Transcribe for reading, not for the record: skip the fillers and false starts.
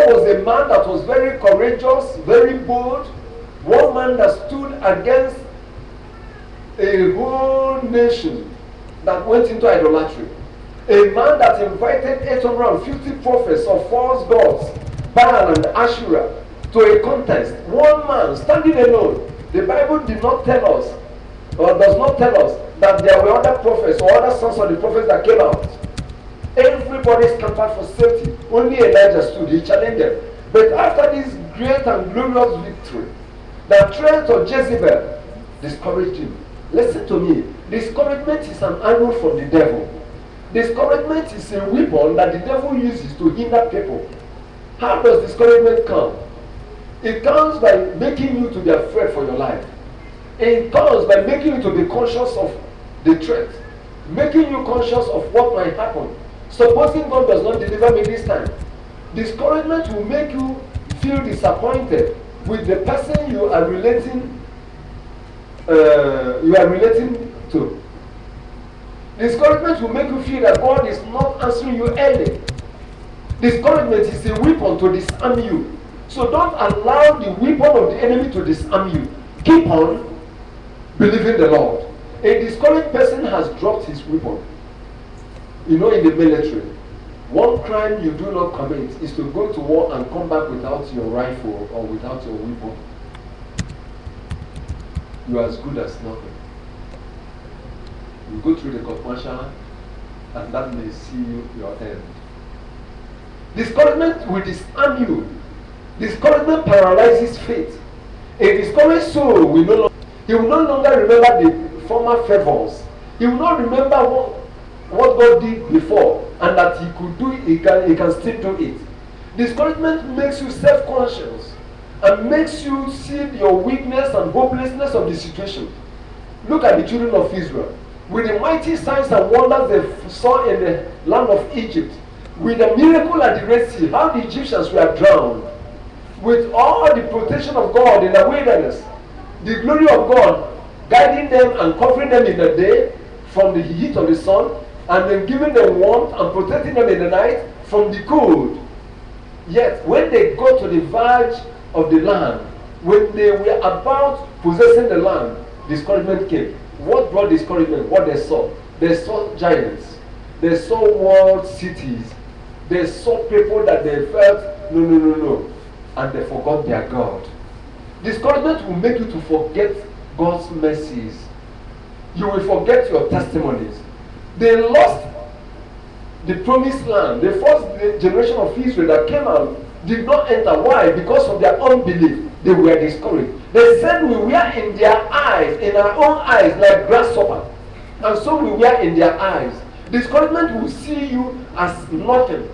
was a man that was very courageous, very bold, one man that stood against a whole nation that went into idolatry. A man that invited 850 prophets of false gods, Baal and Asherah, to a contest. One man standing alone. The Bible did not tell us, or does not tell us, that there were other prophets or other sons of the prophets that came out. Everybody scattered for safety. Only Elijah stood. He challenged them. But after this great and glorious victory, the threat of Jezebel discouraged him. Listen to me. Discouragement is an arrow from the devil. Discouragement is a weapon that the devil uses to hinder people. How does discouragement come? It comes by making you to be afraid for your life. It comes by making you to be conscious of the threat, making you conscious of what might happen. Supposing God does not deliver me this time, discouragement will make you feel disappointed with the person you are relating to. Discouragement will make you feel that God is not answering you early. Discouragement is a weapon to disarm you. So don't allow the weapon of the enemy to disarm you. Keep on believing the Lord. A discouraged person has dropped his weapon. You know, in the military, one crime you do not commit is to go to war and come back without your rifle or without your weapon. You are as good as nothing. You go through the court martial, and that may see your end. Discouragement will disarm you. Discouragement paralyzes faith. A discouraged soul will no longer remember the former favors. He will not remember what God did before, and that he could do it, he can still do it. Discouragement makes you self-conscious and makes you see your weakness and hopelessness of the situation. Look at the children of Israel. With the mighty signs and wonders they saw in the land of Egypt, with the miracle at the Red Sea, how the Egyptians were drowned, with all the protection of God in the wilderness, the glory of God guiding them and covering them in the day from the heat of the sun, and then giving them warmth and protecting them in the night from the cold. Yet when they got to the verge of the land, when they were about possessing the land, discouragement came. What brought discouragement? What they saw. They saw giants. They saw walled cities. They saw people that they felt, no. And they forgot their God. Discouragement will make you to forget God's mercies. You will forget your testimonies. They lost the promised land. The first generation of Israel that came out did not enter. Why? Because of their unbelief. They were discouraged. They said we were in their eyes, in our own eyes, like grasshopper. And so we were in their eyes. Discouragement will see you as nothing.